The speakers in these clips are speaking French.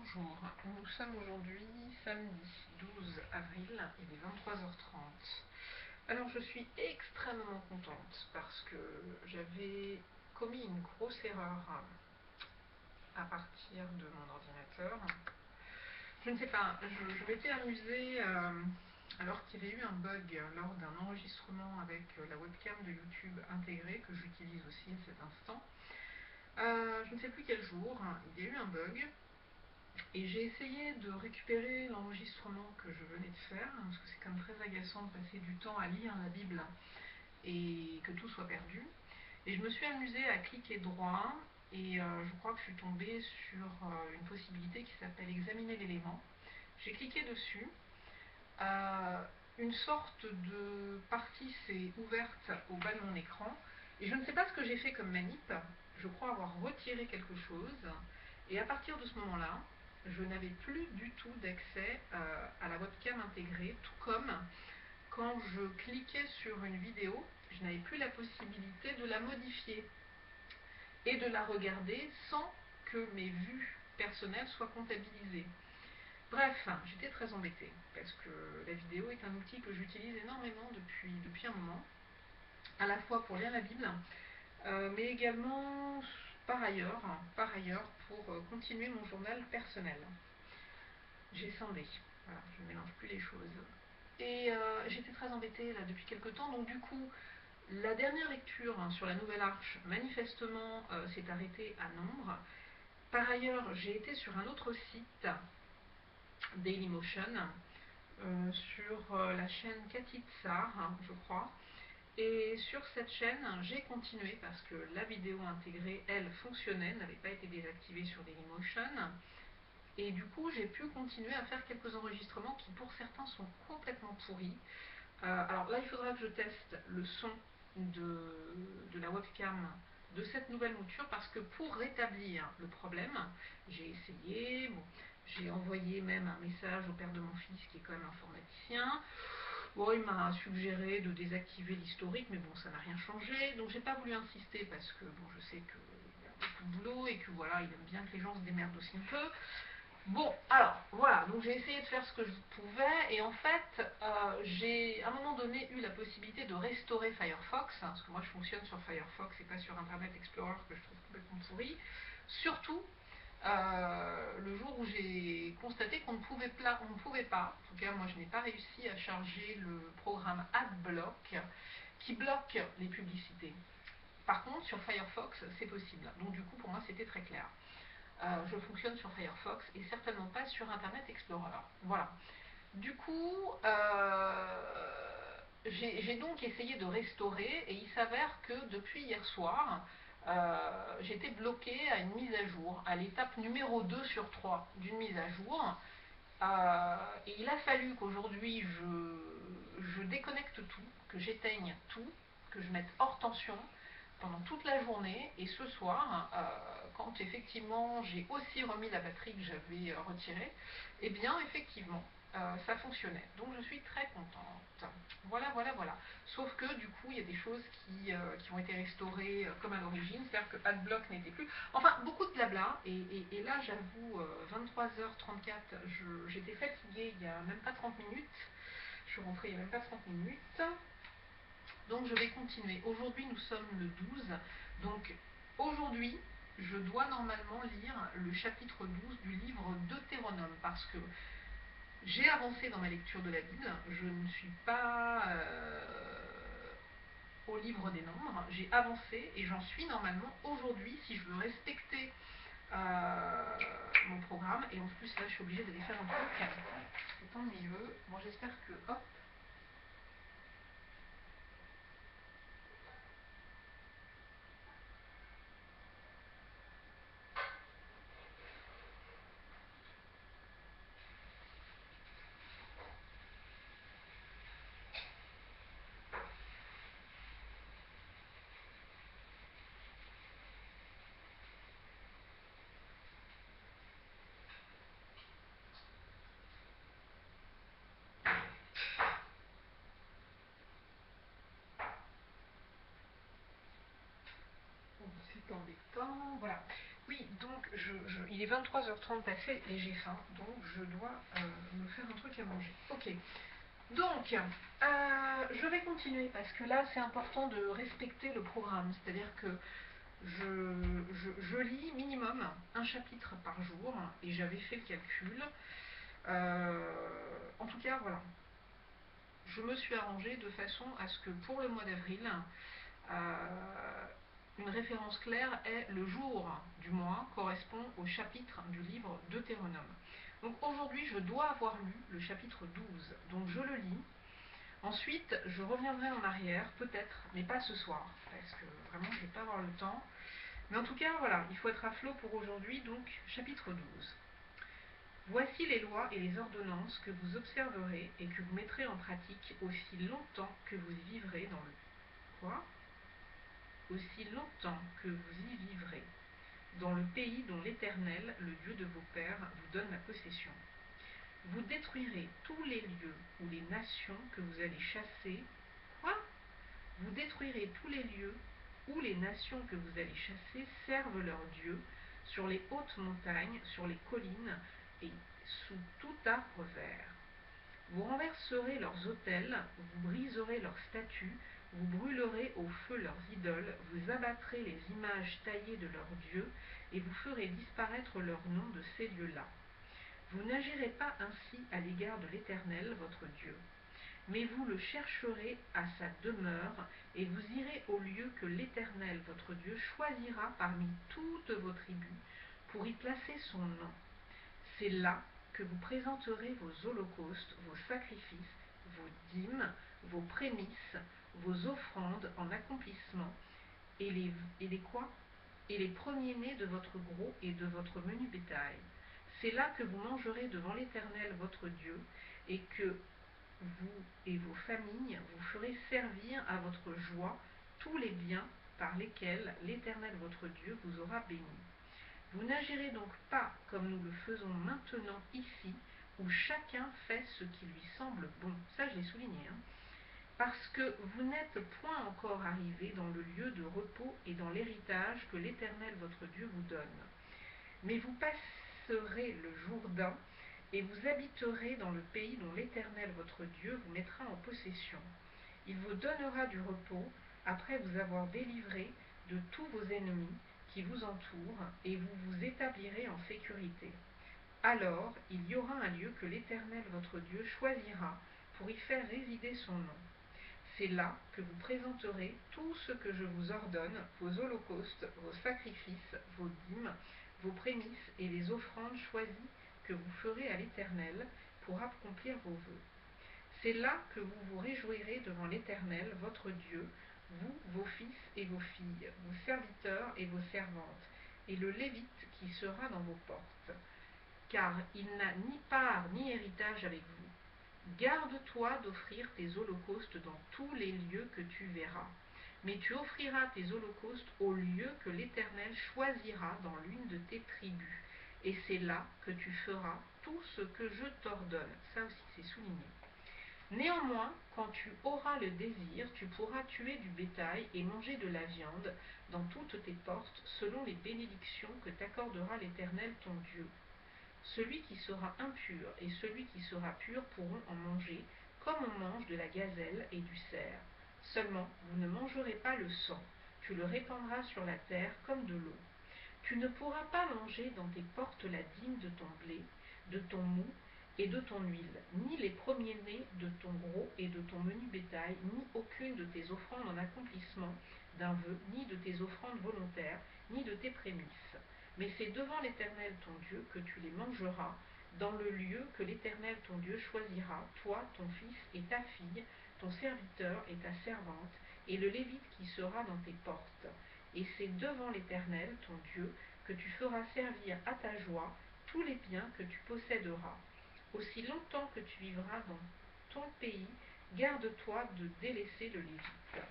Bonjour, nous sommes aujourd'hui samedi 12 avril, il est 23h30. Alors je suis extrêmement contente parce que j'avais commis une grosse erreur à partir de mon ordinateur. Je ne sais pas, je m'étais amusée alors qu'il y avait eu un bug lors d'un enregistrement avec la webcam de YouTube intégrée que j'utilise aussi à cet instant. Je ne sais plus quel jour, il y a eu un bug. Et j'ai essayé de récupérer l'enregistrement que je venais de faire, parce que c'est quand même très agaçant de passer du temps à lire la Bible et que tout soit perdu. Et je me suis amusée à cliquer droit, et je crois que je suis tombée sur une possibilité qui s'appelle examiner l'élément. J'ai cliqué dessus. Une sorte de partie s'est ouverte au bas de mon écran, et je ne sais pas ce que j'ai fait comme manip. Je crois avoir retiré quelque chose, et à partir de ce moment-là, je n'avais plus du tout d'accès à la webcam intégrée, tout comme quand je cliquais sur une vidéo, je n'avais plus la possibilité de la modifier et de la regarder sans que mes vues personnelles soient comptabilisées. Bref, j'étais très embêtée parce que la vidéo est un outil que j'utilise énormément depuis un moment, à la fois pour lire la Bible, mais également par ailleurs pour continuer mon journal personnel. J'ai scindé, voilà, je ne mélange plus les choses. Et j'étais très embêtée là depuis quelques temps, donc du coup, la dernière lecture sur la Nouvelle Arche, manifestement, s'est arrêtée à Nombre. Par ailleurs, j'ai été sur un autre site, Dailymotion, sur la chaîne Cathy Tsar, je crois. Et sur cette chaîne, j'ai continué parce que la vidéo intégrée, elle, fonctionnait, n'avait pas été désactivée sur Dailymotion. Et du coup, j'ai pu continuer à faire quelques enregistrements qui, pour certains, sont complètement pourris. Alors là, il faudra que je teste le son de la webcam de cette nouvelle mouture, parce que pour rétablir le problème, j'ai essayé, bon, j'ai envoyé même un message au père de mon fils qui est quand même informaticien. Bon, il m'a suggéré de désactiver l'historique, mais bon, ça n'a rien changé, donc j'ai pas voulu insister parce que bon, je sais qu'il y a beaucoup de boulot et que voilà, il aime bien que les gens se démerdent aussi un peu. Bon, alors, voilà, donc j'ai essayé de faire ce que je pouvais, et en fait, j'ai à un moment donné eu la possibilité de restaurer Firefox, parce que moi je fonctionne sur Firefox et pas sur Internet Explorer, que je trouve complètement pourri, surtout le jour où j'ai constaté qu'on ne pouvait pas, en tout cas moi je n'ai pas réussi à charger le programme AdBlock, qui bloque les publicités. Par contre, sur Firefox, c'est possible, donc du coup pour moi c'était très clair. Je fonctionne sur Firefox et certainement pas sur Internet Explorer. Voilà. Du coup, j'ai donc essayé de restaurer, et il s'avère que depuis hier soir, j'étais bloquée à une mise à jour, à l'étape numéro 2 sur 3 d'une mise à jour. Et il a fallu qu'aujourd'hui je déconnecte tout, que j'éteigne tout, que je mette hors tension pendant toute la journée, et ce soir, quand effectivement j'ai aussi remis la batterie que j'avais retirée, et bien effectivement ça fonctionnait, donc je suis très contente. Voilà. Sauf que du coup il y a des choses qui ont été restaurées comme à l'origine, c'est-à-dire que AdBlock n'était plus, enfin beaucoup de blabla, et là j'avoue, 23h34, j'étais fatiguée il n'y a même pas 30 minutes, je suis rentrée il n'y a même pas 30 minutes. Donc je vais continuer. Aujourd'hui nous sommes le 12, donc aujourd'hui je dois normalement lire le chapitre 12 du livre Deutéronome, parce que j'ai avancé dans ma lecture de la Bible, je ne suis pas au livre des nombres, j'ai avancé et j'en suis normalement aujourd'hui, si je veux respecter mon programme. Et en plus là je suis obligée d'aller faire un truc, c'est ennuyeux. Bon, j'espère que, hop, c'est embêtant, voilà. Oui, donc il est 23h30 passé et j'ai faim, donc je dois me faire un truc à manger. Ok, donc je vais continuer parce que là c'est important de respecter le programme, c'est-à-dire que je lis minimum un chapitre par jour et j'avais fait le calcul. En tout cas, voilà. Je me suis arrangée de façon à ce que pour le mois d'avril, une référence claire est le jour du mois correspond au chapitre du livre Deutéronome. Donc aujourd'hui, je dois avoir lu le chapitre 12, donc je le lis. Ensuite, je reviendrai en arrière, peut-être, mais pas ce soir, parce que vraiment, je ne vais pas avoir le temps. Mais en tout cas, voilà, il faut être à flot pour aujourd'hui, donc chapitre 12. Voici les lois et les ordonnances que vous observerez et que vous mettrez en pratique aussi longtemps que vous y vivrez dans le... Quoi ? Aussi longtemps que vous y vivrez, dans le pays dont l'Éternel, le Dieu de vos pères, vous donne la possession. Vous détruirez tous les lieux ou les nations que vous allez chasser. Quoi ? Vous détruirez tous les lieux où les nations que vous allez chasser servent leurs dieux, sur les hautes montagnes, sur les collines et sous tout arbre vert. Vous renverserez leurs autels, vous briserez leurs statues, vous brûlerez au feu leurs idoles, vous abattrez les images taillées de leurs dieux, et vous ferez disparaître leur nom de ces lieux-là. Vous n'agirez pas ainsi à l'égard de l'Éternel, votre Dieu. Mais vous le chercherez à sa demeure, et vous irez au lieu que l'Éternel, votre Dieu, choisira parmi toutes vos tribus, pour y placer son nom. C'est là que vous présenterez vos holocaustes, vos sacrifices, vos dîmes, vos prémices, vos offrandes en accomplissement, et les quoi ? Et les premiers-nés de votre gros et de votre menu bétail. C'est là que vous mangerez devant l'Éternel votre Dieu, et que vous et vos familles vous ferez servir à votre joie tous les biens par lesquels l'Éternel votre Dieu vous aura béni. Vous n'agirez donc pas comme nous le faisons maintenant ici, où chacun fait ce qui lui semble bon. Ça, je l'ai souligné, hein. Parce que vous n'êtes point encore arrivés dans le lieu de repos et dans l'héritage que l'Éternel votre Dieu vous donne. Mais vous passerez le Jourdain et vous habiterez dans le pays dont l'Éternel votre Dieu vous mettra en possession. Il vous donnera du repos après vous avoir délivré de tous vos ennemis qui vous entourent, et vous vous établirez en sécurité. Alors il y aura un lieu que l'Éternel votre Dieu choisira pour y faire résider son nom. C'est là que vous présenterez tout ce que je vous ordonne, vos holocaustes, vos sacrifices, vos dîmes, vos prémices et les offrandes choisies que vous ferez à l'Éternel pour accomplir vos vœux. C'est là que vous vous réjouirez devant l'Éternel, votre Dieu, vous, vos fils et vos filles, vos serviteurs et vos servantes, et le Lévite qui sera dans vos portes. Car il n'a ni part ni héritage avec vous. Garde-toi d'offrir tes holocaustes dans tous les lieux que tu verras. Mais tu offriras tes holocaustes au lieu que l'Éternel choisira dans l'une de tes tribus. Et c'est là que tu feras tout ce que je t'ordonne. Ça aussi, c'est souligné. Néanmoins, quand tu auras le désir, tu pourras tuer du bétail et manger de la viande dans toutes tes portes, selon les bénédictions que t'accordera l'Éternel ton Dieu. Celui qui sera impur et celui qui sera pur pourront en manger, comme on mange de la gazelle et du cerf. Seulement, vous ne mangerez pas le sang, tu le répandras sur la terre comme de l'eau. Tu ne pourras pas manger dans tes portes la dîme de ton blé, de ton mou et de ton huile, ni les premiers-nés de ton gros et de ton menu bétail, ni aucune de tes offrandes en accomplissement d'un vœu, ni de tes offrandes volontaires, ni de tes prémices. Mais c'est devant l'Éternel ton Dieu que tu les mangeras, dans le lieu que l'Éternel ton Dieu choisira, toi, ton fils et ta fille, ton serviteur et ta servante, et le Lévite qui sera dans tes portes. Et c'est devant l'Éternel ton Dieu que tu feras servir à ta joie tous les biens que tu posséderas. Aussi longtemps que tu vivras dans ton pays, garde-toi de délaisser le Lévite.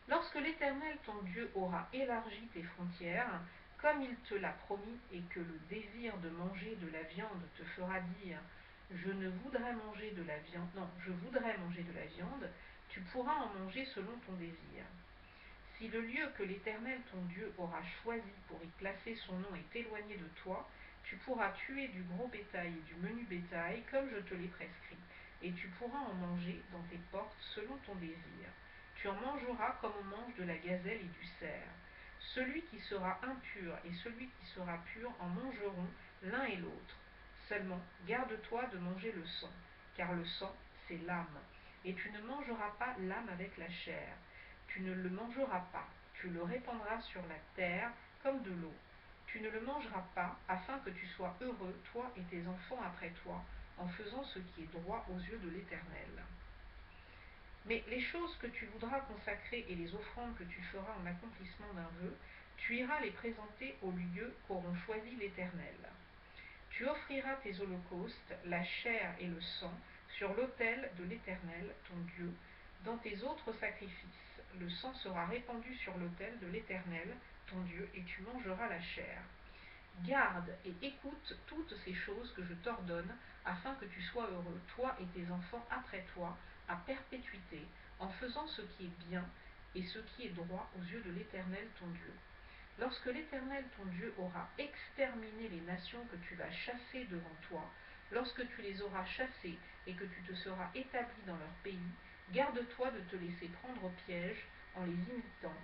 Lorsque l'Éternel ton Dieu aura élargi tes frontières, comme il te l'a promis, et que le désir de manger de la viande te fera dire « Je voudrais manger de la viande », tu pourras en manger selon ton désir. Si le lieu que l'Éternel ton Dieu aura choisi pour y placer son nom est éloigné de toi, tu pourras tuer du gros bétail et du menu bétail comme je te l'ai prescrit, et tu pourras en manger dans tes portes selon ton désir. Tu en mangeras comme on mange de la gazelle et du cerf. Celui qui sera impur et celui qui sera pur en mangeront l'un et l'autre. Seulement, garde-toi de manger le sang, car le sang, c'est l'âme. Et tu ne mangeras pas l'âme avec la chair. Tu ne le mangeras pas, tu le répandras sur la terre comme de l'eau. Tu ne le mangeras pas, afin que tu sois heureux, toi et tes enfants après toi, en faisant ce qui est droit aux yeux de l'Éternel. Mais les choses que tu voudras consacrer et les offrandes que tu feras en accomplissement d'un vœu, tu iras les présenter au lieu qu'auront choisi l'Éternel. Tu offriras tes holocaustes, la chair et le sang, sur l'autel de l'Éternel, ton Dieu, dans tes autres sacrifices. Le sang sera répandu sur l'autel de l'Éternel, ton Dieu, et tu mangeras la chair. Garde et écoute toutes ces choses que je t'ordonne, afin que tu sois heureux, toi et tes enfants après toi, à perpétuité, en faisant ce qui est bien et ce qui est droit aux yeux de l'Éternel ton Dieu. Lorsque l'Éternel ton Dieu aura exterminé les nations que tu vas chasser devant toi, lorsque tu les auras chassées et que tu te seras établi dans leur pays, garde-toi de te laisser prendre au piège en les imitant,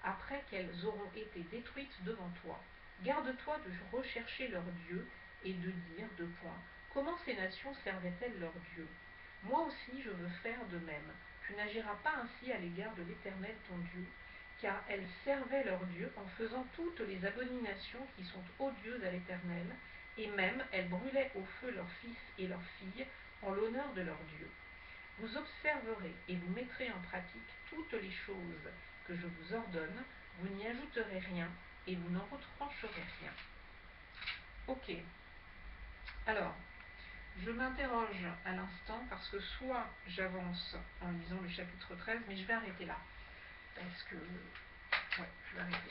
après qu'elles auront été détruites devant toi. Garde-toi de rechercher leur Dieu et de dire, comment ces nations servaient-elles leur Dieu? Moi aussi je veux faire de même. Tu n'agiras pas ainsi à l'égard de l'Éternel ton Dieu, car elles servaient leur Dieu en faisant toutes les abominations qui sont odieuses à l'Éternel, et même elles brûlaient au feu leurs fils et leurs filles en l'honneur de leur Dieu. Vous observerez et vous mettrez en pratique toutes les choses que je vous ordonne, vous n'y ajouterez rien et vous n'en retrancherez rien. Ok. Alors, je m'interroge à l'instant parce que soit j'avance en lisant le chapitre 13, mais je vais arrêter là. Parce que... ouais, je vais arrêter